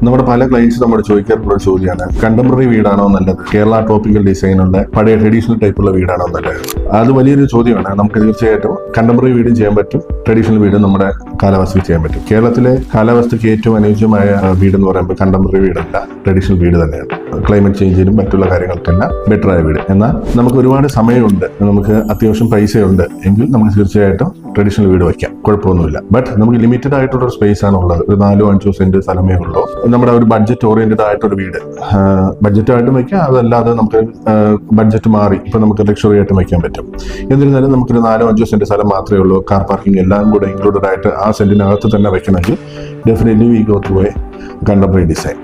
നമ്മുടെ പല ക്ലയൻസ് നമ്മുടെ ചോദിക്കാറുള്ള ഒരു ചോദ്യമാണ്, കണ്ടംപററി വീടാണോ നല്ലത്, കേരള ട്രോപ്പിക്കൽ ഡിസൈനുള്ള പഴയ ട്രഡീഷണൽ ടൈപ്പുള്ള വീടാണോ നല്ലത്? അത് വലിയൊരു ചോദ്യമാണ്. നമുക്ക് തീർച്ചയായിട്ടും കണ്ടംപററി വീടും ചെയ്യാൻ പറ്റും, ട്രഡീഷണൽ വീടും നമ്മുടെ കാലാവസ്ഥയ്ക്ക് ചെയ്യാൻ പറ്റും. കേരളത്തിലെ കാലാവസ്ഥയ്ക്ക് ഏറ്റവും അനുയോജ്യമായ വീട് എന്ന് പറയുമ്പോൾ കണ്ടംപററി വീടല്ല, ട്രഡീഷണൽ വീട് തന്നെയാണ്. ക്ലൈമറ്റ് ചേഞ്ചിനും മറ്റുള്ള കാര്യങ്ങൾക്കെല്ലാം ബെറ്ററായ വീട്. എന്നാൽ നമുക്ക് ഒരുപാട് സമയമുണ്ട്, നമുക്ക് അത്യാവശ്യം പൈസയുണ്ട് എങ്കിൽ നമുക്ക് തീർച്ചയായിട്ടും ട്രഡീഷണൽ വീട് വയ്ക്കാം, കുഴപ്പമൊന്നുമില്ല. ബട്ട് നമുക്ക് ലിമിറ്റഡ് ആയിട്ടുള്ള ഒരു സ്പേസ് ആണ് ഉള്ളത്, ഒരു 4-5 സെന്റ് സ്ഥലമേ ഉള്ളൂ. നമ്മുടെ ഒരു ബഡ്ജറ്റ് ഓറിയന്റഡ് ആയിട്ടൊരു വീട് ബഡ്ജറ്റായിട്ടും വയ്ക്കാം, അതല്ലാതെ നമുക്ക് ബഡ്ജറ്റ് മാറി ഇപ്പൊ നമുക്ക് ലക്ഷറി ആയിട്ട് വയ്ക്കാൻ പറ്റും. എന്നിരുന്നാലും നമുക്കൊരു 4-5 സെന്റ് സ്ഥലം മാത്രമേ ഉള്ളൂ, കാർ പാർക്കിംഗ് എല്ലാം കൂടെ ഇൻക്ലൂഡഡ് ആയിട്ട് ആ സെന്റിനകത്ത് തന്നെ വെക്കണമെങ്കിൽ definitely we go through a contemporary design.